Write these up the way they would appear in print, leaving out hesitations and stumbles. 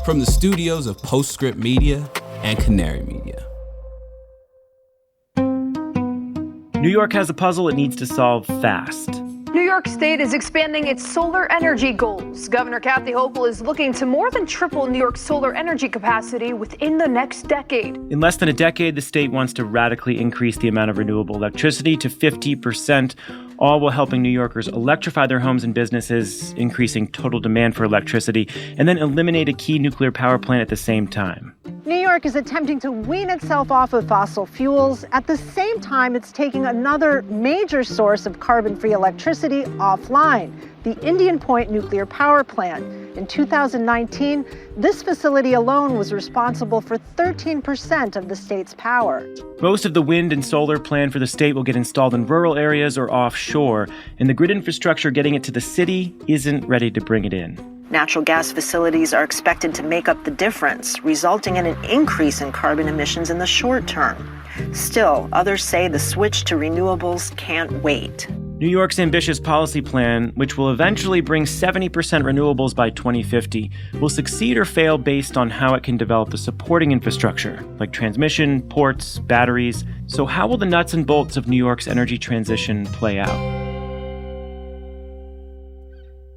from the studios of Postscript Media and Canary Media. New York has a puzzle it needs to solve fast. New York State is expanding its solar energy goals. Governor Kathy Hochul is looking to more than triple New York's solar energy capacity within the next decade. In less than a decade, the state wants to radically increase the amount of renewable electricity to 50%, all while helping New Yorkers electrify their homes and businesses, increasing total demand for electricity, and then eliminate a key nuclear power plant at the same time. New York is attempting to wean itself off of fossil fuels. At the same time, it's taking another major source of carbon-free electricity offline, the Indian Point nuclear power plant. In 2019, this facility alone was responsible for 13% of the state's power. Most of the wind and solar planned for the state will get installed in rural areas or offshore, and the grid infrastructure getting it to the city isn't ready to bring it in. Natural gas facilities are expected to make up the difference, resulting in an increase in carbon emissions in the short term. Still, others say the switch to renewables can't wait. New York's ambitious policy plan, which will eventually bring 70% renewables by 2050, will succeed or fail based on how it can develop the supporting infrastructure, like transmission, ports, batteries. So how will the nuts and bolts of New York's energy transition play out?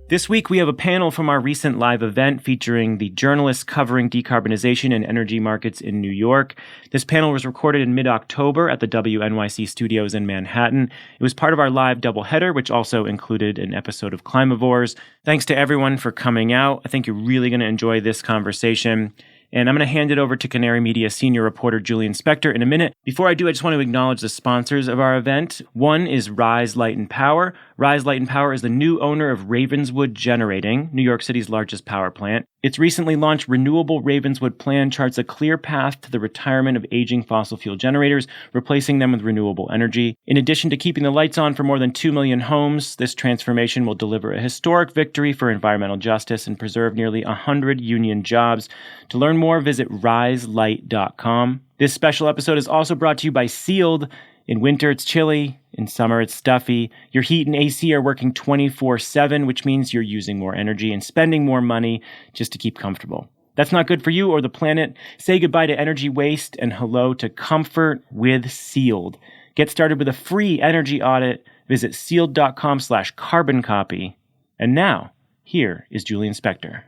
This week, we have a panel from our recent live event featuring the journalists covering decarbonization and energy markets in New York. This panel was recorded in mid-October at the WNYC studios in Manhattan. It was part of our live doubleheader, which also included an episode of Climavores. Thanks to everyone for coming out. I think you're really going to enjoy this conversation. And I'm going to hand it over to Canary Media senior reporter Julian Spector in a minute. Before I do, I just want to acknowledge the sponsors of our event. One is Rise Light and Power. Rise Light and Power is the new owner of Ravenswood Generating, New York City's largest power plant. Its recently launched renewable Ravenswood plan charts a clear path to the retirement of aging fossil fuel generators, replacing them with renewable energy. In addition to keeping the lights on for more than 2 million homes, this transformation will deliver a historic victory for environmental justice and preserve nearly 100 union jobs. To learn more, visit riselight.com. This special episode is also brought to you by Sealed. In winter, it's chilly. In summer, it's stuffy. Your heat and AC are working 24/7, which means you're using more energy and spending more money just to keep comfortable. That's not good for you or the planet. Say goodbye to energy waste and hello to comfort with Sealed. Get started with a free energy audit. Visit sealed.com/carbon copy. And now, here is Julian Spector.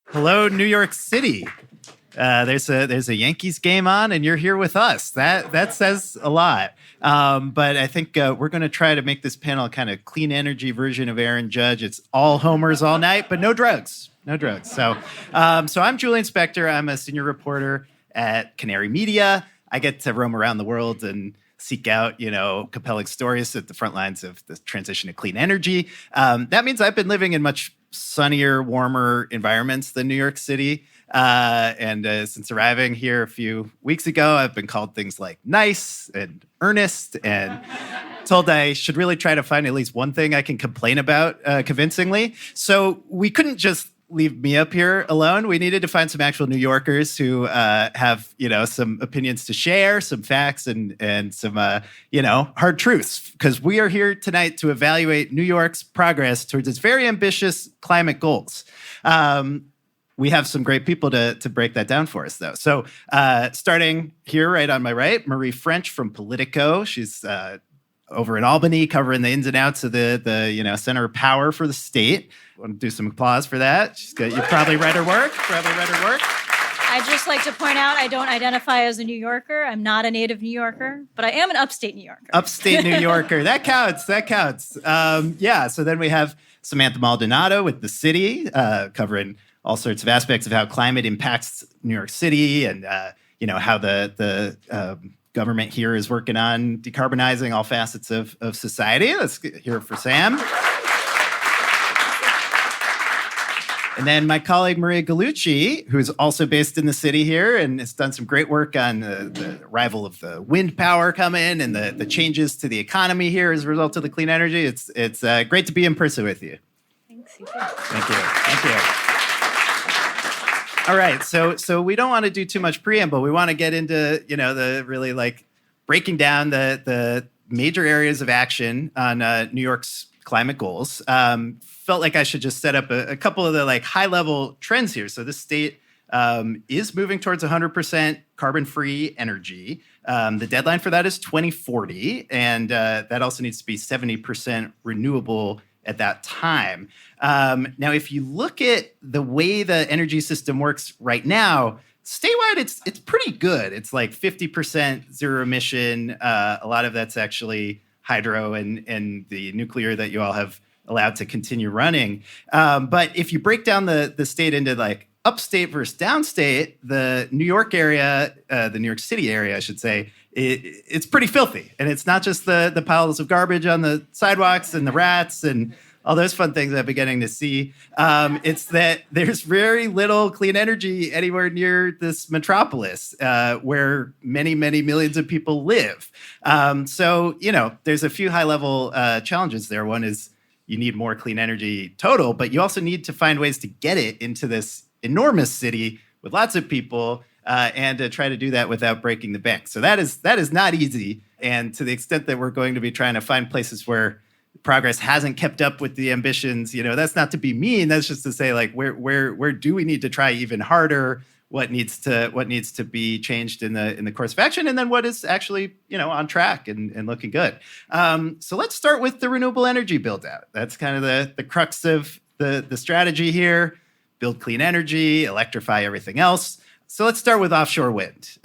Hello, New York City. There's a Yankees game on, and you're here with us. That says a lot. But I think we're going to try to make this panel kind of clean energy version of Aaron Judge. It's all homers all night, but no drugs. No drugs. So I'm Julian Spector. I'm a senior reporter at Canary Media. I get to roam around the world and seek out, compelling stories at the front lines of the transition to clean energy. That means I've been living in much sunnier, warmer environments than New York City. And since arriving here a few weeks ago, I've been called things like nice and earnest and told I should really try to find at least one thing I can complain about convincingly. So we couldn't just leave me up here alone. We needed to find some actual New Yorkers who have, some opinions to share, some facts and some, hard truths. Because we are here tonight to evaluate New York's progress towards its very ambitious climate goals. We have some great people to break that down for us, though. So starting here right on my right, Marie French from Politico. She's over in Albany covering the ins and outs of the center of power for the state. Want to do some applause for that? You've probably read her work. I'd just like to point out I don't identify as a New Yorker. I'm not a native New Yorker, but I am an upstate New Yorker. Upstate New Yorker. That counts. So then we have Samantha Maldonado with The City, covering all sorts of aspects of how climate impacts New York City and, how the government here is working on decarbonizing all facets of society. Let's hear it for Sam. And then my colleague, Maria Gallucci, who's also based in the city here and has done some great work on the arrival of the wind power coming and the changes to the economy here as a result of the clean energy. It's great to be in person with you. Thanks. Thank you. All right, so we don't want to do too much preamble. We want to get into, the really breaking down the major areas of action on New York's climate goals. Felt like I should just set up a couple of the high level trends here. So the state is moving towards 100% carbon-free energy. The deadline for that is 2040, and that also needs to be 70% renewable at that time. Now, if you look at the way the energy system works right now, statewide, it's pretty good. It's like 50% zero emission. A lot of that's actually hydro and the nuclear that you all have allowed to continue running. But if you break down the state into like upstate versus downstate, the New York area, the New York City area, I should say, it's pretty filthy. And it's not just the piles of garbage on the sidewalks and the rats and all those fun things I've been getting to see. It's that there's very little clean energy anywhere near this metropolis where many, many millions of people live. So, there's a few high-level challenges there. One is you need more clean energy total, but you also need to find ways to get it into this enormous city with lots of people and to try to do that without breaking the bank. So that is not easy. And to the extent that we're going to be trying to find places where progress hasn't kept up with the ambitions, that's not to be mean. That's just to say, like, where do we need to try even harder? What needs to be changed in the course of action, and then what is actually on track and looking good. So let's start with the renewable energy build out. That's kind of the crux of the strategy here. Build clean energy, electrify everything else. So let's start with offshore wind.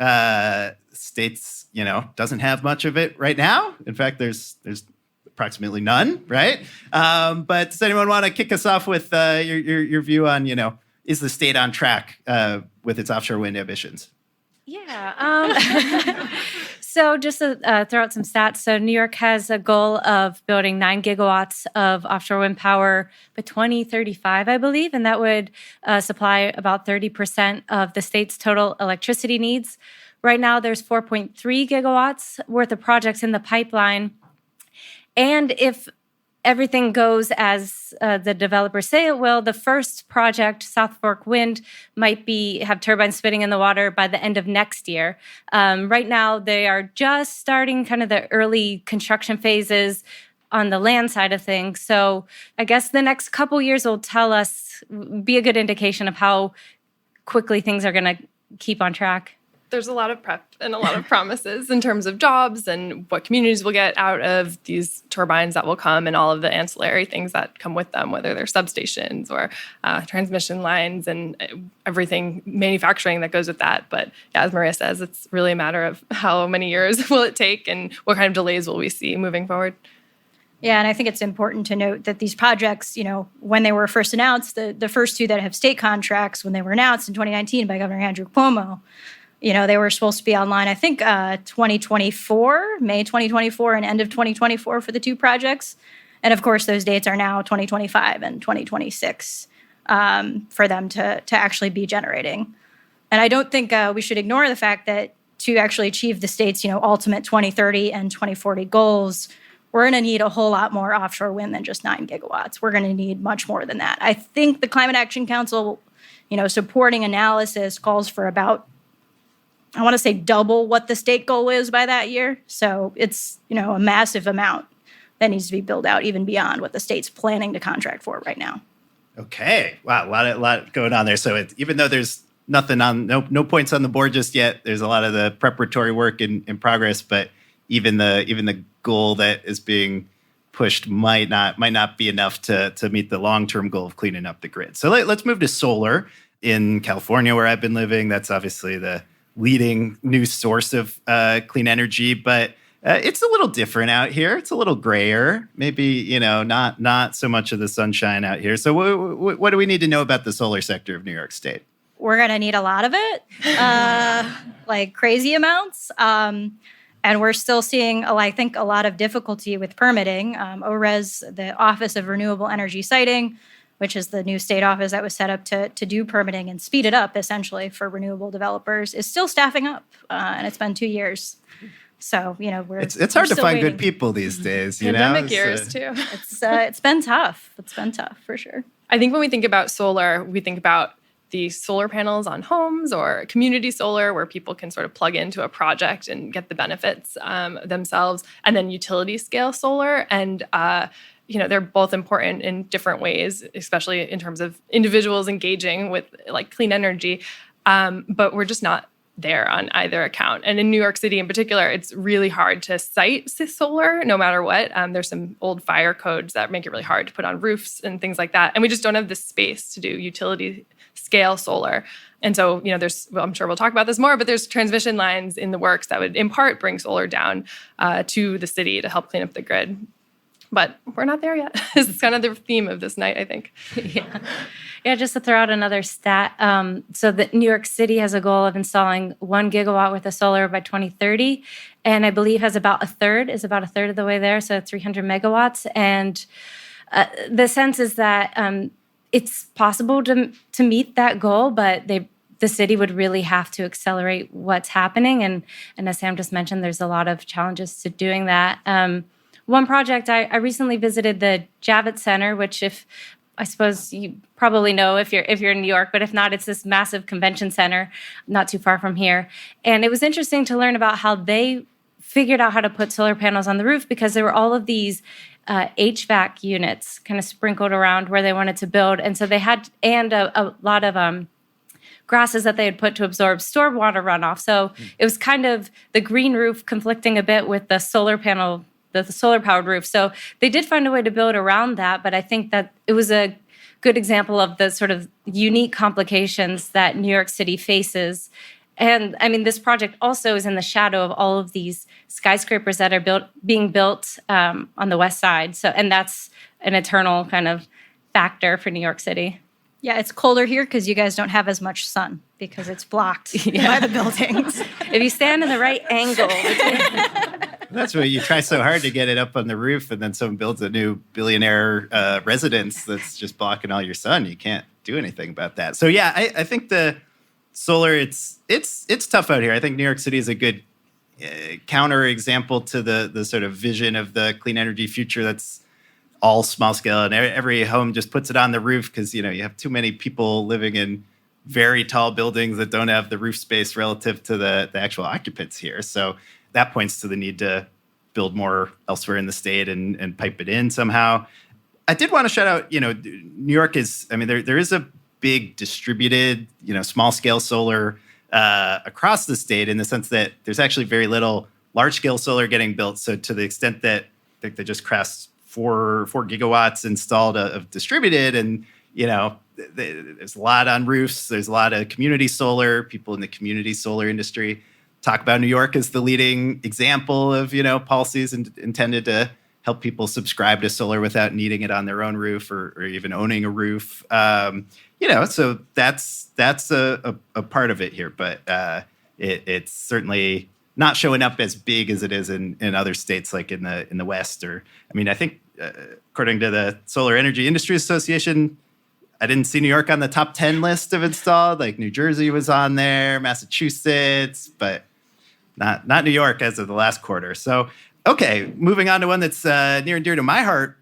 States, doesn't have much of it right now. In fact, there's approximately none, right? But does anyone want to kick us off with your view on, is the state on track with its offshore wind ambitions? Yeah. So just to throw out some stats, so New York has a goal of building 9 gigawatts of offshore wind power by 2035, I believe, and that would supply about 30% of the state's total electricity needs. Right now, there's 4.3 gigawatts worth of projects in the pipeline. And if everything goes as the developers say it will, the first project, South Fork Wind, might have turbines spinning in the water by the end of next year. Right now, they are just starting kind of the early construction phases on the land side of things. So I guess the next couple years will be a good indication of how quickly things are going to keep on track. There's a lot of prep and a lot of promises in terms of jobs and what communities will get out of these turbines that will come and all of the ancillary things that come with them, whether they're substations or transmission lines and everything manufacturing that goes with that. But yeah, as Maria says, it's really a matter of how many years will it take and what kind of delays will we see moving forward. Yeah, and I think it's important to note that these projects, when they were first announced, the first two that have state contracts, when they were announced in 2019 by Governor Andrew Cuomo, they were supposed to be online, I think, 2024, May 2024 and end of 2024 for the two projects. And of course, those dates are now 2025 and 2026 for them to actually be generating. And I don't think we should ignore the fact that to actually achieve the state's, ultimate 2030 and 2040 goals, we're going to need a whole lot more offshore wind than just 9 gigawatts. We're going to need much more than that. I think the Climate Action Council, supporting analysis calls for about, I want to say, double what the state goal is by that year. So it's, a massive amount that needs to be built out even beyond what the state's planning to contract for right now. Okay. Wow. A lot going on there. So even though there's nothing no points on the board just yet, there's a lot of the preparatory work in progress, but even the goal that is being pushed might not be enough to meet the long-term goal of cleaning up the grid. So let's move to solar in California, where I've been living. That's obviously the leading new source of clean energy, but it's a little different out here. It's a little grayer, maybe, not so much of the sunshine out here. So what do we need to know about the solar sector of New York State? We're going to need a lot of it, like crazy amounts. And we're still seeing, I think, a lot of difficulty with permitting. ORES, the Office of Renewable Energy Siting, which is the new state office that was set up to do permitting and speed it up, essentially, for renewable developers, is still staffing up. And it's been 2 years. So, it's hard to find good people these days, Pandemic years, too. It's been tough. It's been tough, for sure. I think when we think about solar, we think about the solar panels on homes or community solar where people can sort of plug into a project and get the benefits themselves, and then utility scale solar. And, they're both important in different ways, especially in terms of individuals engaging with clean energy. but we're just not there on either account. And in New York City in particular, it's really hard to site solar no matter what. There's some old fire codes that make it really hard to put on roofs and things like that. And we just don't have the space to do utility scale solar. And so, I'm sure we'll talk about this more, but there's transmission lines in the works that would in part bring solar down to the city to help clean up the grid. But we're not there yet. This is kind of the theme of this night, I think. Yeah, just to throw out another stat. So that New York City has a goal of installing 1 gigawatt worth of solar by 2030. And I believe is about a third of the way there, so 300 megawatts. And the sense is that it's possible to meet that goal, but the city would really have to accelerate what's happening. And as Sam just mentioned, there's a lot of challenges to doing that. One project, I recently visited the Javits Center, which I suppose you probably know if you're in New York, but if not, it's this massive convention center not too far from here. And it was interesting to learn about how they figured out how to put solar panels on the roof, because there were all of these HVAC units kind of sprinkled around where they wanted to build. And so they had, and a lot of grasses that they had put to absorb stormwater runoff. So it was kind of the green roof conflicting a bit with the solar panel, the solar-powered roof. So they did find a way to build around that, but I think that it was a good example of the sort of unique complications that New York City faces. And I mean, this project also is in the shadow of all of these skyscrapers that are being built on the west side. So, and that's an eternal kind of factor for New York City. Yeah, it's colder here because you guys don't have as much sun because it's blocked by the buildings. If you stand in the right angle. That's why you try so hard to get it up on the roof, and then someone builds a new billionaire residence that's just blocking all your sun. You can't do anything about that. So yeah, I think the solar, it's tough out here. I think New York City is a good counter example to the sort of vision of the clean energy future that's all small scale, and every home just puts it on the roof because you have too many people living in very tall buildings that don't have the roof space relative to the actual occupants here. So that points to the need to build more elsewhere in the state and pipe it in somehow. I did want to shout out, New York is, I mean, there is a big distributed, small scale solar across the state in the sense that there's actually very little large scale solar getting built. So to the extent that I think they just crossed 4 gigawatts installed of distributed, and there's a lot on roofs. There's a lot of community solar. People in the community solar industry talk about New York as the leading example of policies intended to help people subscribe to solar without needing it on their own roof or even owning a roof. So that's a part of it here, but it's certainly not showing up as big as it is in other states like in the West. Or I mean, I think according to the Solar Energy Industry Association, I didn't see New York on the top 10 list of installed. Like New Jersey was on there, Massachusetts, but not New York as of the last quarter. So, okay, moving on to one that's near and dear to my heart,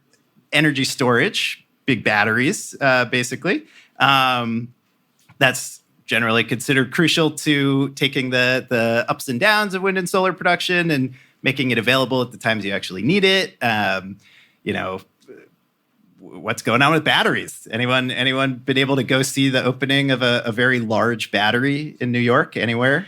energy storage, big batteries, basically. That's generally considered crucial to taking the ups and downs of wind and solar production and making it available at the times you actually need it. What's going on with batteries? Anyone been able to go see the opening of a very large battery in New York anywhere?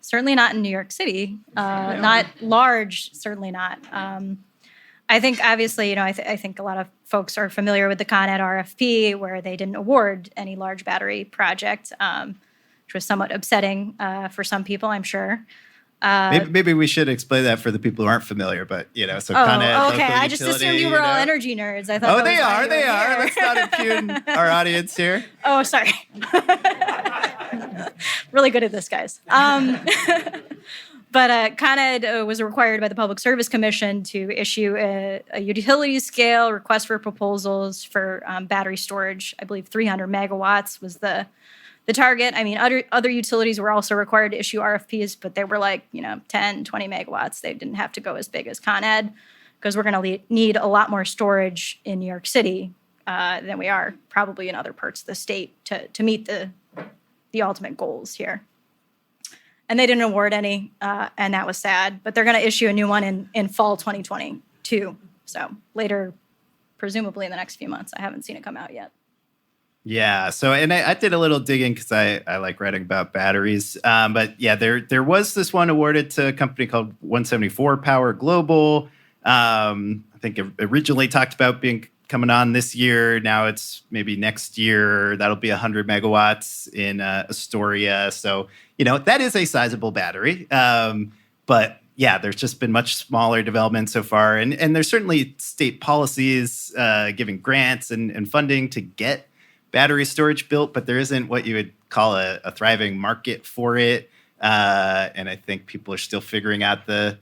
Certainly not in New York City. Not large, certainly not. I think, obviously, I think a lot of folks are familiar with the Con Ed RFP, where they didn't award any large battery project, which was somewhat upsetting for some people, I'm sure. Maybe we should explain that for the people who aren't familiar, but so Con Ed, okay. I just assumed you were all energy nerds. I thought. Oh, they are. Let's not impugn our audience here. Oh, sorry. Really good at this, guys. But Con Ed was required by the Public Service Commission to issue a utility scale request for proposals for battery storage. I believe 300 megawatts was the target. I mean, other utilities were also required to issue RFPs, but they were like, 10, 20 megawatts. They didn't have to go as big as Con Ed because we're going to need a lot more storage in New York City than we are probably in other parts of the state to meet the ultimate goals here. And they didn't award any, and that was sad. But they're going to issue a new one in fall 2022. So later, presumably in the next few months. I haven't seen it come out yet. Yeah. So, and I did a little digging because I like writing about batteries. But yeah, there was this one awarded to a company called 174 Power Global. I think it originally talked about coming on this year. Now it's maybe next year. That'll be 100 megawatts in Astoria. So, that is a sizable battery. But yeah, there's just been much smaller development so far. And there's certainly state policies giving grants and funding to get battery storage built, but there isn't what you would call a thriving market for it. And I think people are still figuring out the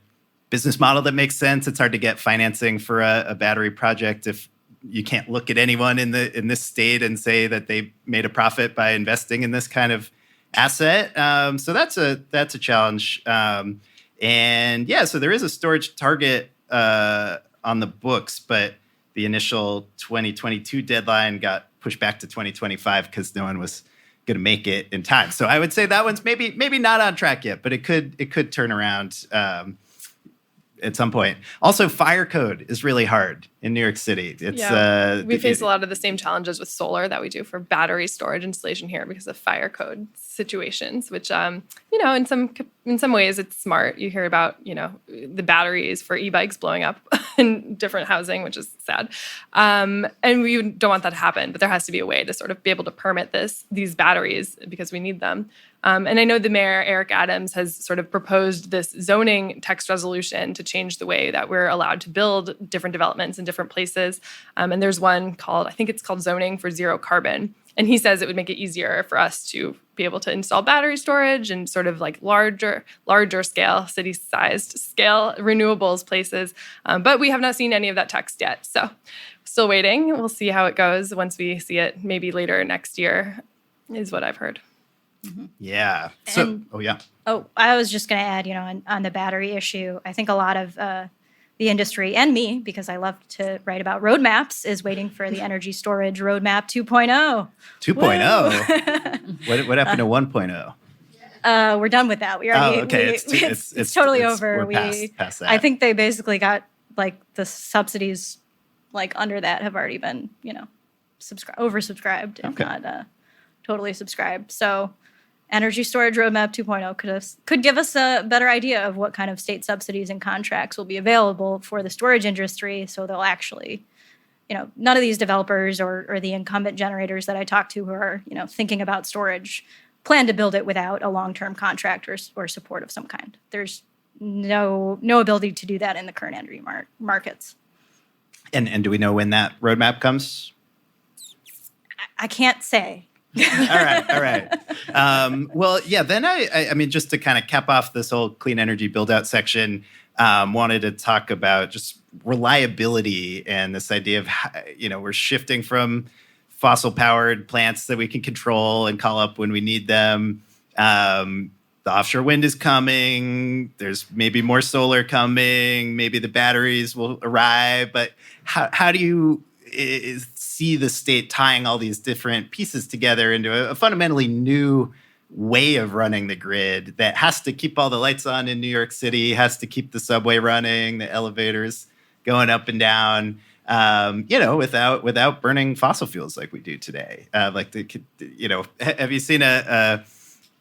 business model that makes sense. It's hard to get financing for a battery project if you can't look at anyone in this state and say that they made a profit by investing in this kind of asset. So that's a challenge. And yeah, so there is a storage target on the books, but the initial 2022 deadline got pushed back to 2025 because no one was going to make it in time. So I would say that one's maybe not on track yet, but it could turn around at some point. Also, fire code is really hard in New York City. It's we face a lot of the same challenges with solar that we do for battery storage installation here because of fire code situations, which in some ways it's smart. You hear about the batteries for e-bikes blowing up in different housing, which is sad, and we don't want that to happen. But there has to be a way to sort of be able to permit these batteries because we need them. And I know the mayor, Eric Adams, has sort of proposed this zoning text resolution to change the way that we're allowed to build different developments in different places. And there's one I think it's called Zoning for Zero Carbon. And he says it would make it easier for us to be able to install battery storage and sort of like larger scale, city-sized scale renewables places. But we have not seen any of that text yet. So still waiting. We'll see how it goes once we see it maybe later next year is what I've heard. Mm-hmm. Yeah. So, I was just going to add, on the battery issue, I think a lot of the industry and me, because I love to write about roadmaps, is waiting for the energy storage roadmap 2.0. 2.0? What happened to 1.0? We're done with that. We already. It's totally over. We're past that. I think they basically got the subsidies under that have already been oversubscribed, if not totally subscribed. So energy storage roadmap 2.0 could give us a better idea of what kind of state subsidies and contracts will be available for the storage industry. So they'll actually, none of these developers or the incumbent generators that I talk to who are, thinking about storage plan to build it without a long-term contract or support of some kind. There's no ability to do that in the current energy markets. And do we know when that roadmap comes? I can't say. All right. Well, yeah, then I mean, just to kind of cap off this whole clean energy build-out section, wanted to talk about just reliability and this idea of, we're shifting from fossil-powered plants that we can control and call up when we need them. The offshore wind is coming. There's maybe more solar coming. Maybe the batteries will arrive. But how do you see the state tying all these different pieces together into a fundamentally new way of running the grid that has to keep all the lights on in New York City, has to keep the subway running, the elevators going up and down, without burning fossil fuels like we do today? Have you seen a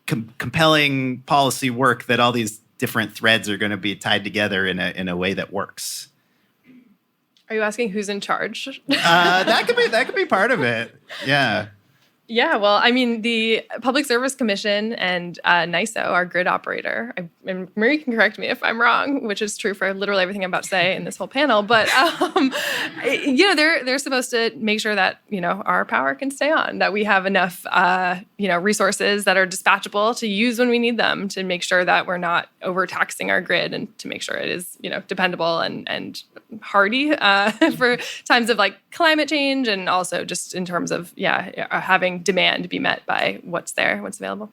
compelling policy work that all these different threads are going to be tied together in a way that works? Are you asking who's in charge? That could be part of it. Yeah. Yeah, well, I mean, the Public Service Commission and NISO, our grid operator, and Marie can correct me if I'm wrong, which is true for literally everything I'm about to say in this whole panel, but, they're supposed to make sure that, our power can stay on, that we have enough, resources that are dispatchable to use when we need them, to make sure that we're not overtaxing our grid and to make sure it is, dependable and hardy for times of climate change, and also just in terms of, having demand be met by what's available.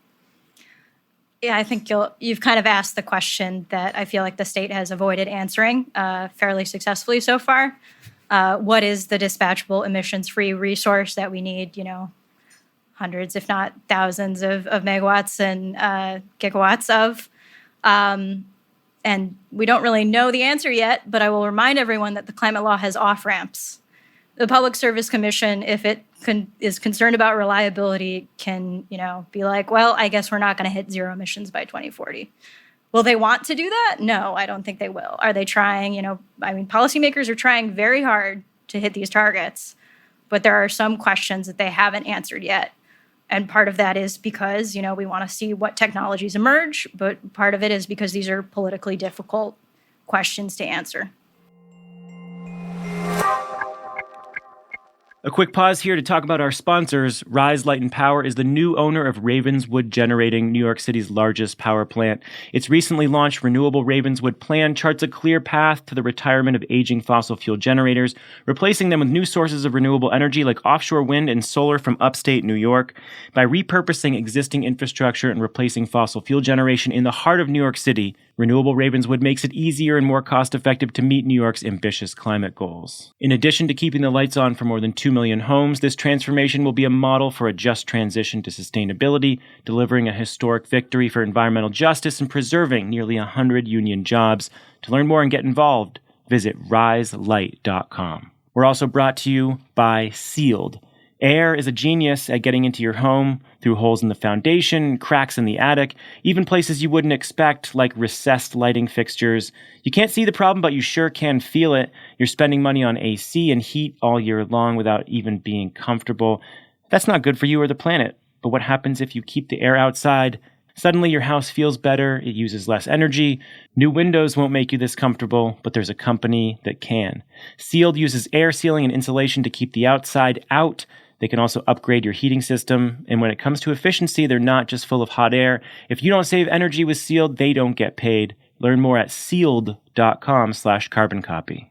Yeah, I think you've kind of asked the question that I feel like the state has avoided answering fairly successfully so far. What is the dispatchable emissions-free resource that we need, hundreds, if not thousands of megawatts and gigawatts of? And we don't really know the answer yet, but I will remind everyone that the climate law has off-ramps. the Public Service Commission, if it is concerned about reliability, can, be like, well, I guess we're not going to hit zero emissions by 2040. Will they want to do that? No, I don't think they will. Are they trying? Policymakers are trying very hard to hit these targets, but there are some questions that they haven't answered yet. And part of that is because, we want to see what technologies emerge, but part of it is because these are politically difficult questions to answer. A quick pause here to talk about our sponsors. Rise Light and Power is the new owner of Ravenswood Generating, New York City's largest power plant. Its recently launched renewable Ravenswood plan charts a clear path to the retirement of aging fossil fuel generators, replacing them with new sources of renewable energy like offshore wind and solar from upstate New York. By repurposing existing infrastructure and replacing fossil fuel generation in the heart of New York City, renewable Ravenswood makes it easier and more cost-effective to meet New York's ambitious climate goals. In addition to keeping the lights on for more than 2 million homes, this transformation will be a model for a just transition to sustainability, delivering a historic victory for environmental justice and preserving nearly 100 union jobs. To learn more and get involved, visit riselight.com. We're also brought to you by Sealed. Air is a genius at getting into your home through holes in the foundation, cracks in the attic, even places you wouldn't expect, like recessed lighting fixtures. You can't see the problem, but you sure can feel it. You're spending money on AC and heat all year long without even being comfortable. That's not good for you or the planet. But what happens if you keep the air outside? Suddenly your house feels better, it uses less energy. New windows won't make you this comfortable, but there's a company that can. Sealed uses air sealing and insulation to keep the outside out. They can also upgrade your heating system. And when it comes to efficiency, they're not just full of hot air. If you don't save energy with Sealed, they don't get paid. Learn more at sealed.com/carbon copy.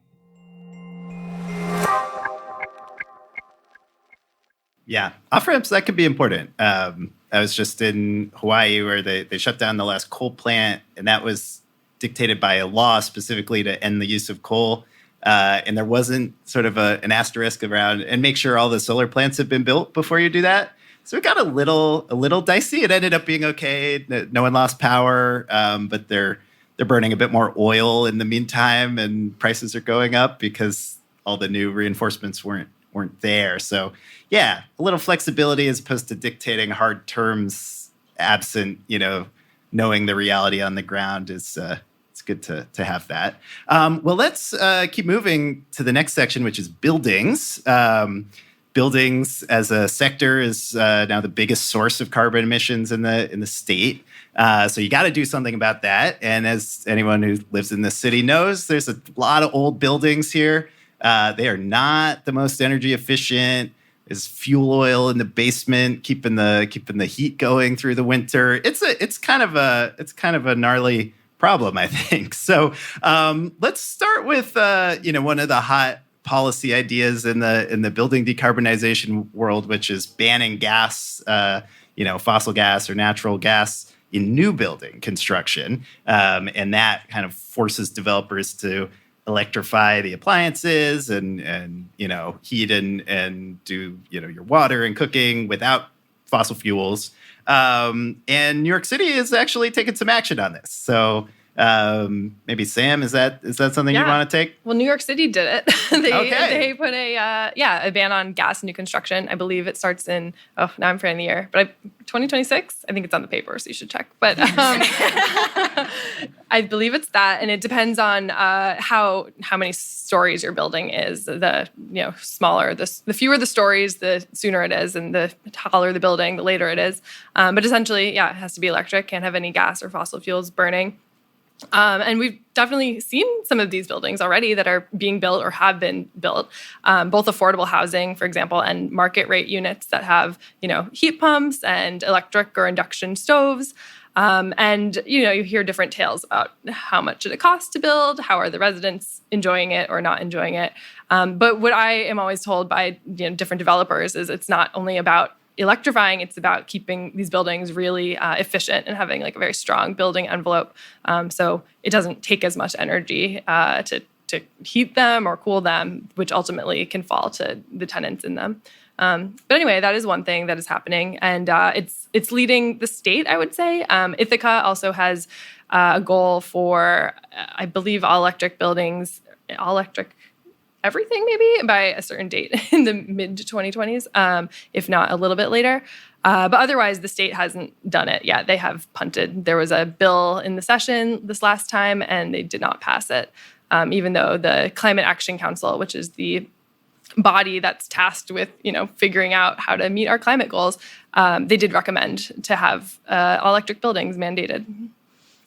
Yeah, off-ramps, that could be important. I was just in Hawaii where they shut down the last coal plant, and that was dictated by a law specifically to end the use of coal. And there wasn't sort of an asterisk around and make sure all the solar plants have been built before you do that. So it got a little dicey. It ended up being okay. No one lost power, but they're burning a bit more oil in the meantime, and prices are going up because all the new reinforcements weren't there. So yeah, a little flexibility as opposed to dictating hard terms absent, knowing the reality on the ground is it's good to have that. Well, let's keep moving to the next section, which is buildings. Buildings as a sector is now the biggest source of carbon emissions in the state. So you got to do something about that. And as anyone who lives in the city knows, there's a lot of old buildings here. They are not the most energy efficient. There's fuel oil in the basement, keeping the heat going through the winter. It's kind of a gnarly problem, I think. So let's start with one of the hot policy ideas in the building decarbonization world, which is banning gas, fossil gas or natural gas in new building construction, and that kind of forces developers to electrify the appliances and heat and do your water and cooking without fossil fuels. And New York City is actually taking some action on this. So maybe Sam, is that something you want to take? Well, New York City did it. They put a ban on gas in new construction. I believe it starts in now I'm forgetting the year, but 2026. I think it's on the paper, so you should check. But I believe it's that, and it depends on how many stories your building is. The smaller, the fewer the stories, the sooner it is, and the taller the building, the later it is. But essentially, it has to be electric. Can't have any gas or fossil fuels burning. And we've definitely seen some of these buildings already that are being built or have been built, both affordable housing, for example, and market rate units that have, heat pumps and electric or induction stoves. And, you hear different tales about how much did it cost to build, how are the residents enjoying it or not enjoying it. But what I am always told by different developers is it's not only about electrifying, it's about keeping these buildings really efficient and having like a very strong building envelope. So it doesn't take as much energy to heat them or cool them, which ultimately can fall to the tenants in them. But anyway, that is one thing that is happening, and it's leading the state, I would say. Ithaca also has a goal for, I believe, all electric buildings, all electric everything maybe by a certain date in the mid-2020s, if not a little bit later. But otherwise, the state hasn't done it yet. They have punted. There was a bill in the session this last time, and they did not pass it, even though the Climate Action Council, which is the body that's tasked with, figuring out how to meet our climate goals, they did recommend to have all electric buildings mandated.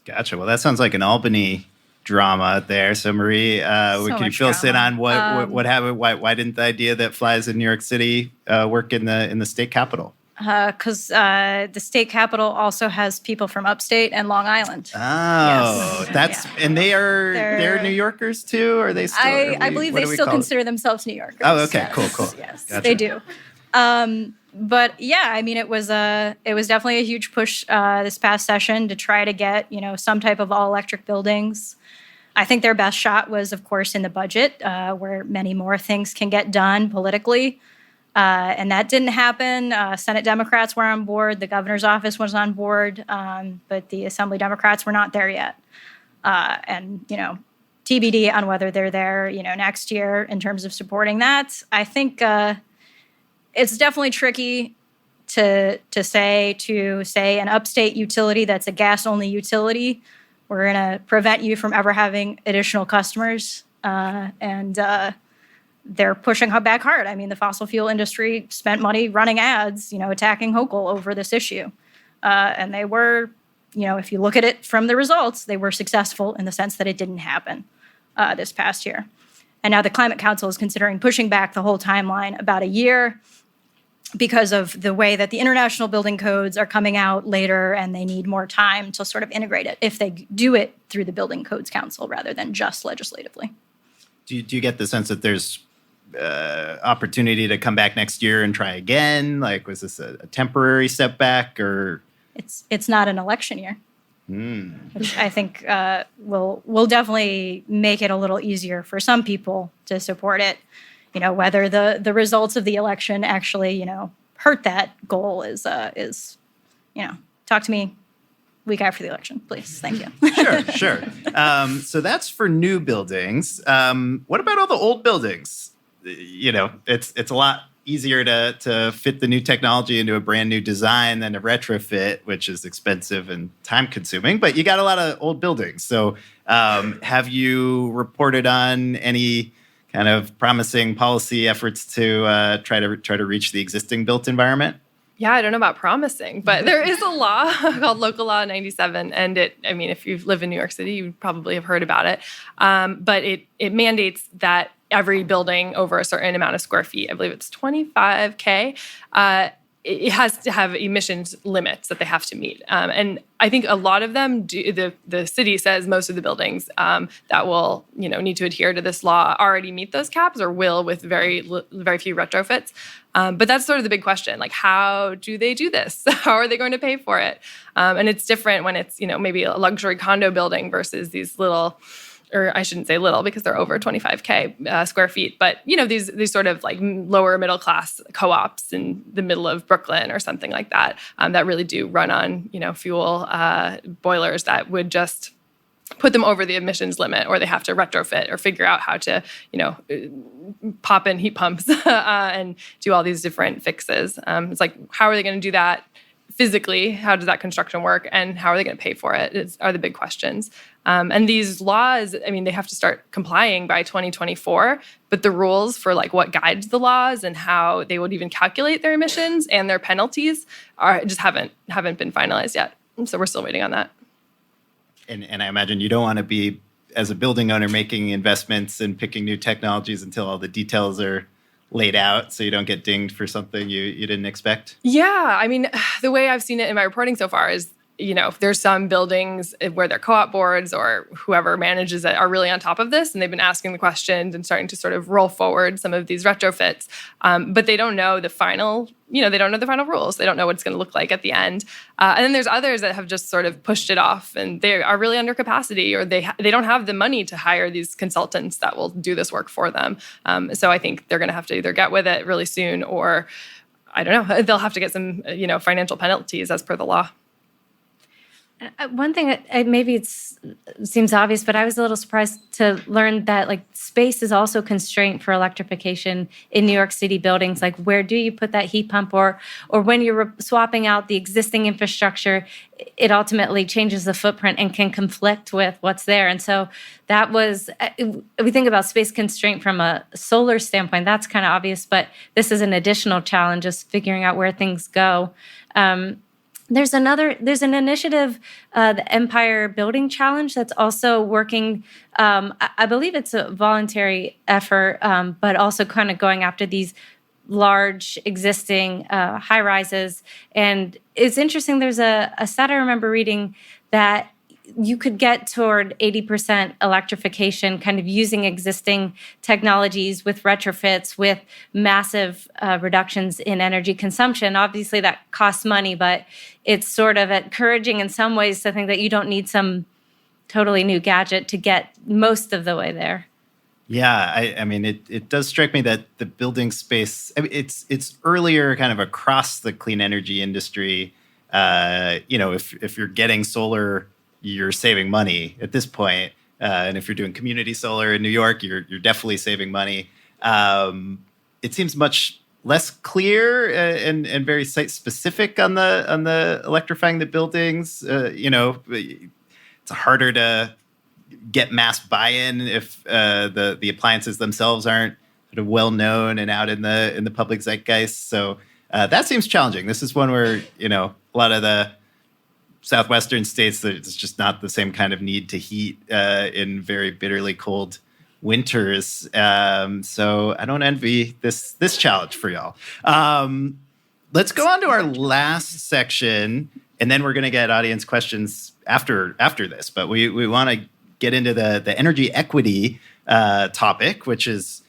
Gotcha. Well, that sounds like an Albany drama there. So, Marie, can you fill us in on what happened? Why didn't the idea that flies in New York City work in the state capitol? Because the state capitol also has people from upstate and Long Island. Oh, yes. And they're New Yorkers too, or are they still? I believe they still consider themselves New Yorkers. Oh, okay, yes. cool. Yes, Gotcha. they do. But yeah, I mean, it was definitely a huge push this past session to try to get some type of all electric buildings. I think their best shot was, of course, in the budget, where many more things can get done politically. And that didn't happen. Senate Democrats were on board. The governor's office was on board. But the Assembly Democrats were not there yet. And TBD on whether they're there, next year in terms of supporting that. I think it's definitely tricky to say an upstate utility that's a gas-only utility, we're going to prevent you from ever having additional customers. They're pushing back hard. I mean, the fossil fuel industry spent money running ads, attacking Hochul over this issue. And they were, if you look at it from the results, they were successful in the sense that it didn't happen this past year. And now the Climate Council is considering pushing back the whole timeline about a year because of the way that the international building codes are coming out later, and they need more time to sort of integrate it if they do it through the Building Codes Council rather than just legislatively. Do you get the sense that there's opportunity to come back next year and try again? Like, was this a temporary setback, or? It's not an election year, which I think will definitely make it a little easier for some people to support it. Whether the results of the election actually, hurt that goal is talk to me week after the election, please. Thank you. Sure. So that's for new buildings. What about all the old buildings? It's a lot easier to fit the new technology into a brand new design than a retrofit, which is expensive and time consuming, but you got a lot of old buildings. So have you reported on any kind of promising policy efforts to try to reach the existing built environment? Yeah, I don't know about promising, but there is a law called Local Law 97, and if you live in New York City, you probably have heard about it. But it mandates that every building over a certain amount of square feet, I believe it's 25K, it has to have emissions limits that they have to meet. And I think a lot of them do. The city says most of the buildings that will need to adhere to this law already meet those caps, or will with very few retrofits. But that's sort of the big question. Like, how do they do this? How are they going to pay for it? And it's different when it's maybe a luxury condo building versus these little, or I shouldn't say little because they're over 25K square feet, but these sort of like lower middle class co-ops in the middle of Brooklyn or something like that, that really do run on fuel boilers that would just put them over the emissions limit, or they have to retrofit or figure out how to pop in heat pumps and do all these different fixes. It's like, how are they going to do that physically? How does that construction work, and how are they going to pay for it are the big questions. And these laws, they have to start complying by 2024, but the rules for like what guides the laws and how they would even calculate their emissions and their penalties just haven't been finalized yet. So we're still waiting on that. And I imagine you don't want to be, as a building owner, making investments and picking new technologies until all the details are laid out, so you don't get dinged for something you didn't expect? Yeah, the way I've seen it in my reporting so far is, there's some buildings where their co-op boards or whoever manages it are really on top of this, and they've been asking the questions and starting to sort of roll forward some of these retrofits. But they don't know the final, they don't know the final rules. They don't know what it's going to look like at the end. And then there's others that have just sort of pushed it off, and they are really under capacity, or they don't have the money to hire these consultants that will do this work for them. So I think they're going to have to either get with it really soon, or I don't know, they'll have to get some, financial penalties as per the law. One thing, maybe it seems obvious, but I was a little surprised to learn that like space is also a constraint for electrification in New York City buildings. Like, where do you put that heat pump, or when you're swapping out the existing infrastructure, it ultimately changes the footprint and can conflict with what's there. And so that was, we think about space constraint from a solar standpoint, that's kind of obvious, but this is an additional challenge, just figuring out where things go. There's an initiative, the Empire Building Challenge, that's also working. I believe it's a voluntary effort, but also kind of going after these large existing high rises. And it's interesting. There's a stat I remember reading that you could get toward 80% electrification, kind of using existing technologies with retrofits, with massive reductions in energy consumption. Obviously, that costs money, but it's sort of encouraging in some ways to think that you don't need some totally new gadget to get most of the way there. Yeah, I mean, it does strike me that the building space, I mean, it's earlier kind of across the clean energy industry. If you're getting solar, you're saving money at this point. And if you're doing community solar in New York, you're definitely saving money. It seems much less clear and very site specific on the electrifying the buildings. It's harder to get mass buy-in if the appliances themselves aren't sort of well known and out in the public zeitgeist. So that seems challenging. This is one where a lot of the southwestern states, there's just not the same kind of need to heat in very bitterly cold winters. So I don't envy this challenge for y'all. Let's go on to our last section, and then we're going to get audience questions after this. But we want to get into the energy equity topic, which is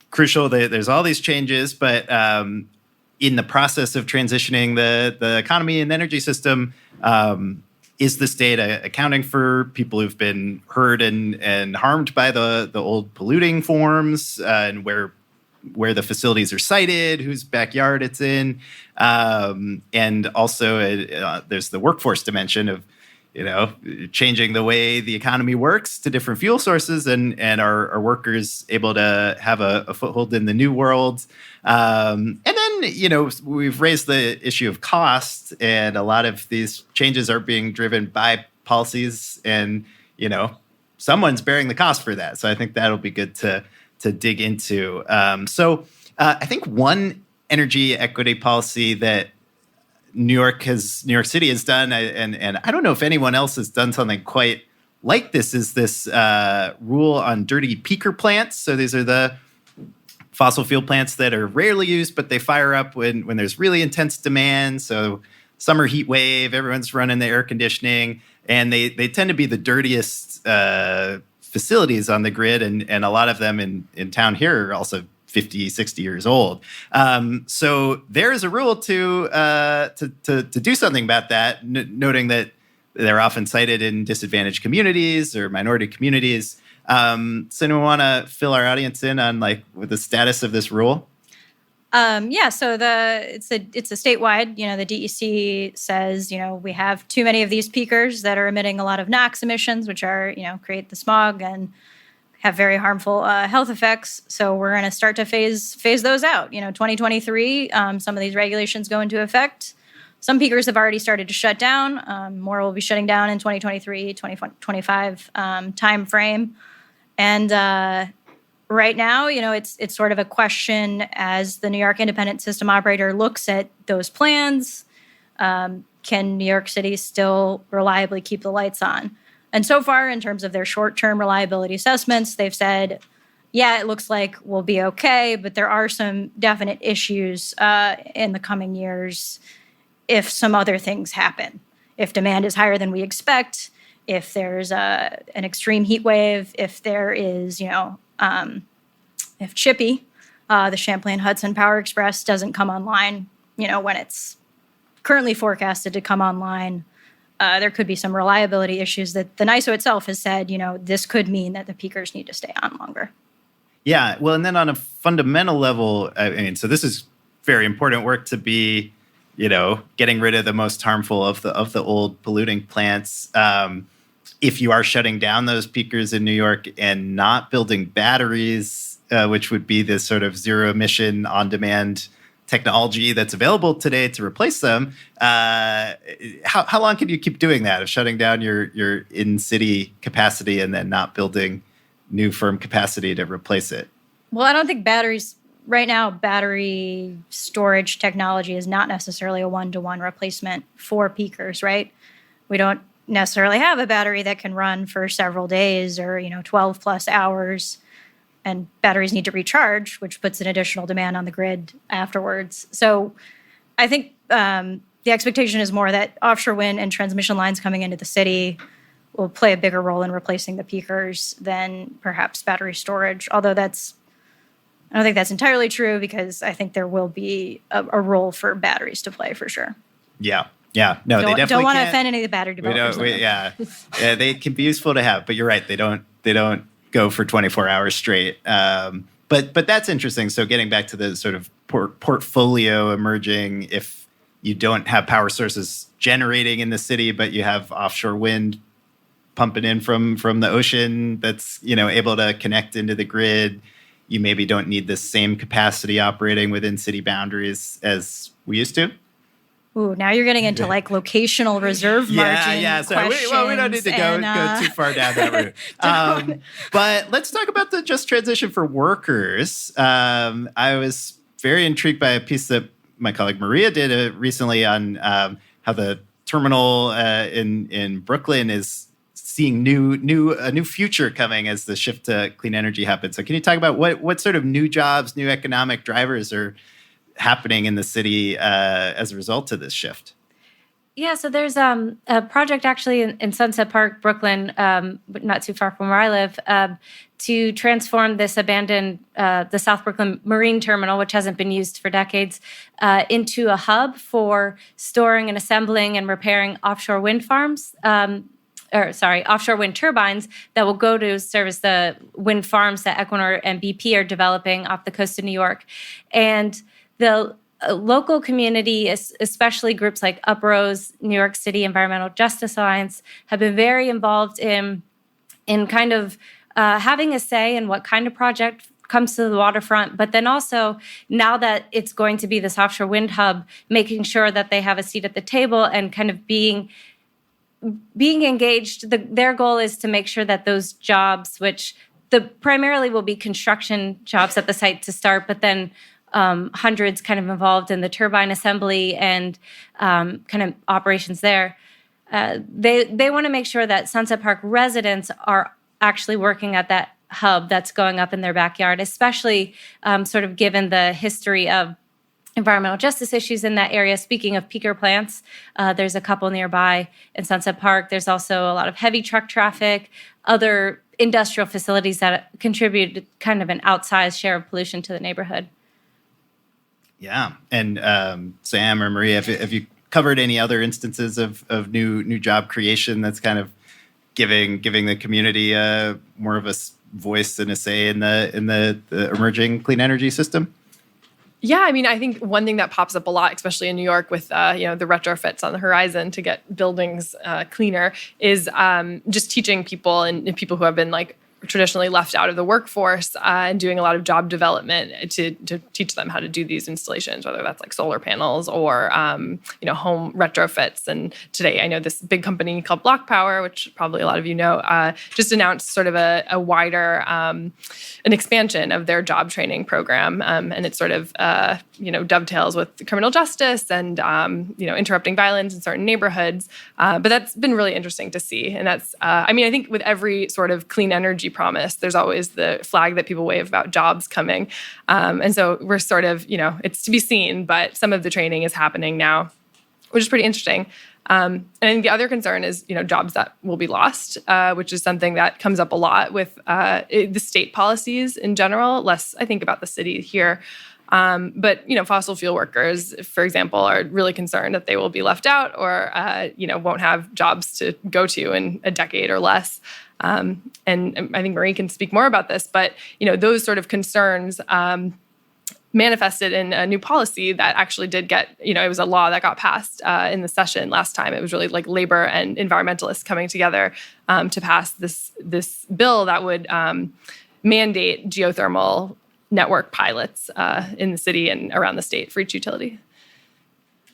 crucial. There's all these changes, but in the process of transitioning the economy and the energy system, is the state accounting for people who've been hurt and harmed by the old polluting forms, and where the facilities are sited, whose backyard it's in, and also there's the workforce dimension of changing the way the economy works to different fuel sources, and our workers able to have a foothold in the new world. And then, we've raised the issue of cost, and a lot of these changes are being driven by policies, and, someone's bearing the cost for that. So I think that'll be good to dig into. So I think one energy equity policy that New York City has done, and I don't know if anyone else has done something quite like this, is this rule on dirty peaker plants. So these are the fossil fuel plants that are rarely used, but they fire up when there's really intense demand. So summer heat wave, everyone's running the air conditioning, and they tend to be the dirtiest facilities on the grid, and a lot of them in town here are also 50, 60 years old. So there is a rule to do something about that, noting that they're often cited in disadvantaged communities or minority communities. So anyone want to fill our audience in on with the status of this rule? So it's a statewide. The DEC says we have too many of these peakers that are emitting a lot of NOx emissions, which are create the smog and have very harmful health effects. So we're going to start to phase those out. 2023, some of these regulations go into effect. Some peakers have already started to shut down. More will be shutting down in 2023, 2025 time frame. And right now, it's sort of a question as the New York Independent System Operator looks at those plans. Can New York City still reliably keep the lights on? And so far, in terms of their short-term reliability assessments, they've said, yeah, it looks like we'll be okay, but there are some definite issues in the coming years if some other things happen. If demand is higher than we expect, if there's an extreme heat wave, if there is, if Chippy, the Champlain Hudson Power Express, doesn't come online, when it's currently forecasted to come online, there could be some reliability issues that the NISO itself has said, this could mean that the peakers need to stay on longer. Yeah, well, and then on a fundamental level, so this is very important work to be getting rid of the most harmful of the old polluting plants. If you are shutting down those peakers in New York and not building batteries, which would be this sort of zero emission on demand technology that's available today to replace them, how long can you keep doing that of shutting down your in-city capacity and then not building new firm capacity to replace it? Well, I don't think right now, battery storage technology is not necessarily a one-to-one replacement for peakers, right? We don't necessarily have a battery that can run for several days or 12 plus hours, and batteries need to recharge, which puts an additional demand on the grid afterwards. So I think the expectation is more that offshore wind and transmission lines coming into the city will play a bigger role in replacing the peakers than perhaps battery storage, although I don't think that's entirely true, because I think there will be a role for batteries to play for sure. Yeah. No, they definitely don't want to can't. offend any of the battery developers. Yeah, they can be useful to have, but you're right. They don't go for 24 hours straight. But that's interesting. So getting back to the sort of portfolio emerging, if you don't have power sources generating in the city, but you have offshore wind pumping in from the ocean that's able to connect into the grid, you maybe don't need the same capacity operating within city boundaries as we used to. Ooh, now you're getting into like locational reserve margin. Yeah. So we don't need to go too far down that route. But let's talk about the just transition for workers. I was very intrigued by a piece that my colleague Maria did recently on how the terminal in Brooklyn is seeing a new future coming as the shift to clean energy happens. So can you talk about what sort of new jobs, new economic drivers are happening in the city as a result of this shift? Yeah, so there's a project actually in Sunset Park, Brooklyn, not too far from where I live, to transform this abandoned, the South Brooklyn Marine Terminal, which hasn't been used for decades, into a hub for storing and assembling and repairing offshore wind farms. Offshore wind turbines that will go to service the wind farms that Equinor and BP are developing off the coast of New York. And the local community, especially groups like Uprose, New York City Environmental Justice Alliance, have been very involved in kind of having a say in what kind of project comes to the waterfront, but then also now that it's going to be this offshore wind hub, making sure that they have a seat at the table and kind of being engaged. Their goal is to make sure that those jobs, which primarily will be construction jobs at the site to start, but then hundreds kind of involved in the turbine assembly and kind of operations there. They want to make sure that Sunset Park residents are actually working at that hub that's going up in their backyard, especially sort of given the history of environmental justice issues in that area. Speaking of peaker plants, there's a couple nearby in Sunset Park. There's also a lot of heavy truck traffic, other industrial facilities that contribute kind of an outsized share of pollution to the neighborhood. Yeah. And Sam or Maria, have you covered any other instances of new job creation that's kind of giving the community more of a voice and a say in the emerging clean energy system? Yeah, I mean, I think one thing that pops up a lot, especially in New York with, the retrofits on the horizon to get buildings cleaner, is just teaching people and people who have been traditionally left out of the workforce and doing a lot of job development to teach them how to do these installations, whether that's like solar panels or, home retrofits. And today I know this big company called Block Power, which probably a lot of you know, just announced sort of a wider, an expansion of their job training program. And it sort of, dovetails with criminal justice and, interrupting violence in certain neighborhoods. But that's been really interesting to see. And that's, I think with every sort of clean energy promise, there's always the flag that people wave about jobs coming. And so we're sort of, it's to be seen, but some of the training is happening now, which is pretty interesting. And the other concern is, jobs that will be lost, which is something that comes up a lot with the state policies in general, less, I think, about the city here. But fossil fuel workers, for example, are really concerned that they will be left out or, won't have jobs to go to in a decade or less. And I think Marie can speak more about this, but, those sort of concerns manifested in a new policy that actually did get, it was a law that got passed in the session last time. It was really like labor and environmentalists coming together to pass this bill that would mandate geothermal network pilots in the city and around the state for each utility.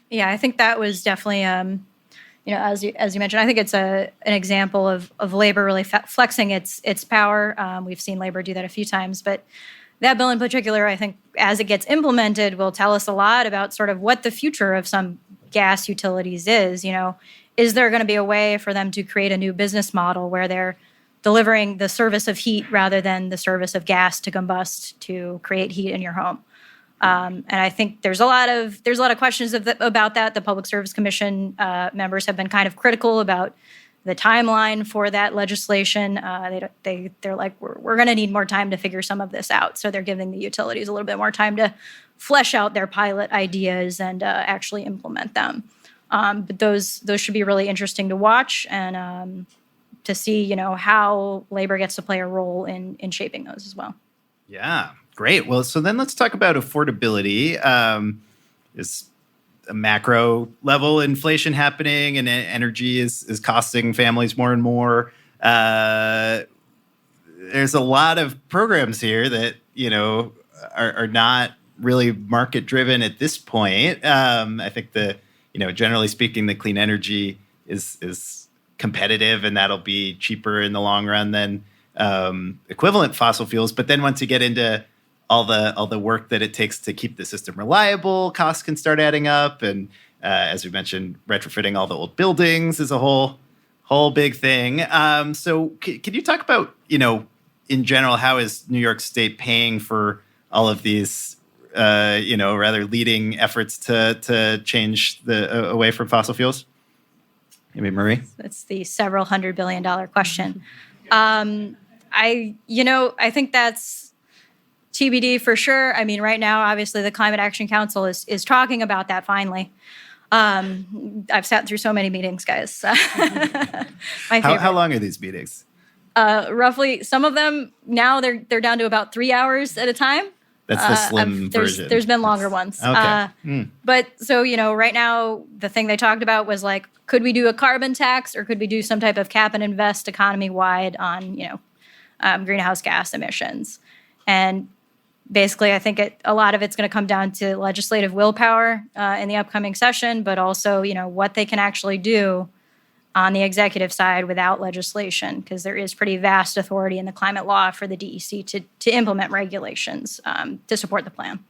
Yeah, I think that was definitely, as you mentioned, I think it's an example of labor really flexing its power. We've seen labor do that a few times, but that bill in particular, I think, as it gets implemented, will tell us a lot about sort of what the future of some gas utilities is. Is there going to be a way for them to create a new business model where they're delivering the service of heat rather than the service of gas to combust to create heat in your home? And I think there's a lot of questions about that. The Public Service Commission members have been kind of critical about the timeline for that legislation. They're like, we're going to need more time to figure some of this out. So they're giving the utilities a little bit more time to flesh out their pilot ideas and actually implement them. But those should be really interesting to watch and to see, how labor gets to play a role in shaping those as well. Yeah, great. Well, so then let's talk about affordability. Is a macro level inflation happening, and energy is costing families more and more. There's a lot of programs here that are not really market driven at this point. I think generally speaking, the clean energy is competitive, and that'll be cheaper in the long run than equivalent fossil fuels. But then once you get into all the work that it takes to keep the system reliable, costs can start adding up. And as we mentioned, retrofitting all the old buildings is a whole big thing. So can you talk about, in general, how is New York State paying for all of these, rather leading efforts to change away from fossil fuels? Maybe Marie? That's the several $100 billion question. I think that's TBD for sure. I mean, right now, obviously, the Climate Action Council is talking about that finally. I've sat through so many meetings, guys. How long are these meetings? Roughly, some of them now they're down to about 3 hours at a time. That's the slim version. There's been longer ones. Okay. But so, right now, the thing they talked about was like, could we do a carbon tax or could we do some type of cap and invest economy-wide on, greenhouse gas emissions? And basically, I think a lot of it's going to come down to legislative willpower in the upcoming session, but also, what they can actually do on the executive side without legislation, because there is pretty vast authority in the climate law for the DEC to implement regulations to support the plan.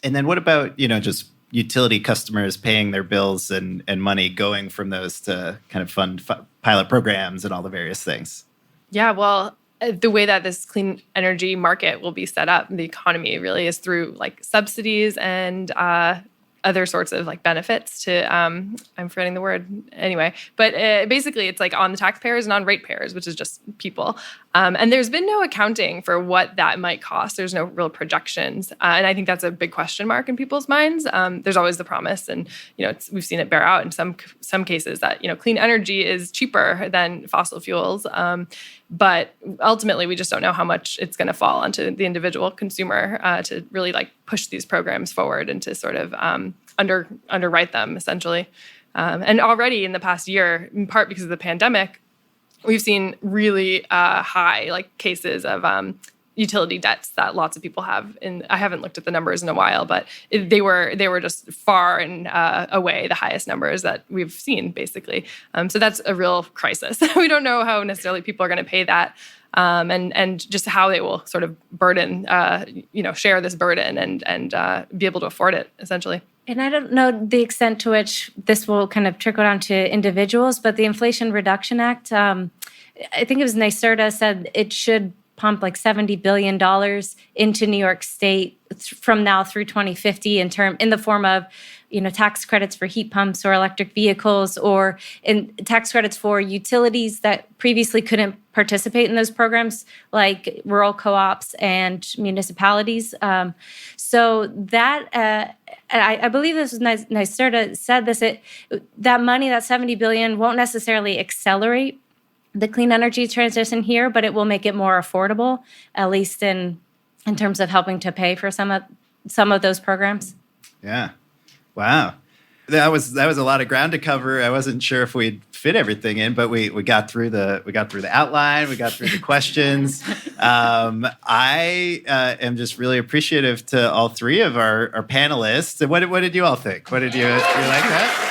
And then what about, just utility customers paying their bills and money going from those to kind of fund pilot programs and all the various things? Yeah, well, the way that this clean energy market will be set up, the economy really is through like subsidies and other sorts of like benefits to, I'm forgetting the word anyway, but basically it's like on the taxpayers and on ratepayers, which is just people. And there's been no accounting for what that might cost. There's no real projections. And I think that's a big question mark in people's minds. There's always the promise. And, we've seen it bear out in some cases that, clean energy is cheaper than fossil fuels. But ultimately, we just don't know how much it's going to fall onto the individual consumer to really like push these programs forward and to sort of underwrite them, essentially. And already in the past year, in part because of the pandemic, we've seen really high like cases of utility debts that lots of people have. And I haven't looked at the numbers in a while, but they were just far and away the highest numbers that we've seen, basically. So that's a real crisis. We don't know how necessarily people are going to pay that, and just how they will sort of burden, share this burden and be able to afford it, essentially. And I don't know the extent to which this will kind of trickle down to individuals, but the Inflation Reduction Act, I think it was NYSERDA said it should pump like $70 billion into New York State from now through 2050 in the form of, tax credits for heat pumps or electric vehicles, or in tax credits for utilities that previously couldn't participate in those programs, like rural co-ops and municipalities. So that I believe this was NYSERDA said this. That money, that $70 billion, won't necessarily accelerate the clean energy transition here, but it will make it more affordable, at least in in terms of helping to pay for some of those programs. Yeah. Wow. That was a lot of ground to cover. I wasn't sure if we'd fit everything in, but we got through the outline, we got through the questions. I am just really appreciative to all three of our panelists. What did you all think? What did you like that?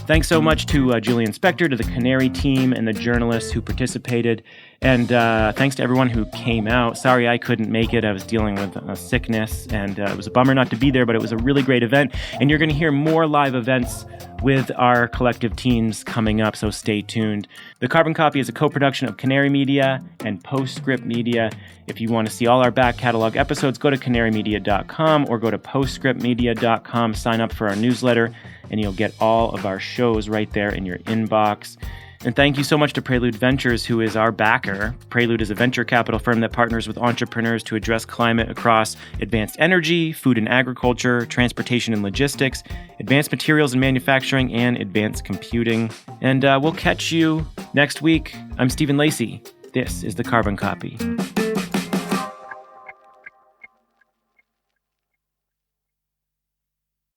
Thanks so much to Julian Spector, to the Canary team, and the journalists who participated. And thanks to everyone who came out. Sorry I couldn't make it. I was dealing with a sickness, and it was a bummer not to be there, but it was a really great event. And you're going to hear more live events with our collective teams coming up, so stay tuned. The Carbon Copy is a co-production of Canary Media and Postscript Media. If you want to see all our back catalog episodes, go to canarymedia.com or go to postscriptmedia.com, sign up for our newsletter, and you'll get all of our shows right there in your inbox. And thank you so much to Prelude Ventures, who is our backer. Prelude is a venture capital firm that partners with entrepreneurs to address climate across advanced energy, food and agriculture, transportation and logistics, advanced materials and manufacturing, and advanced computing. And we'll catch you next week. I'm Stephen Lacey. This is The Carbon Copy.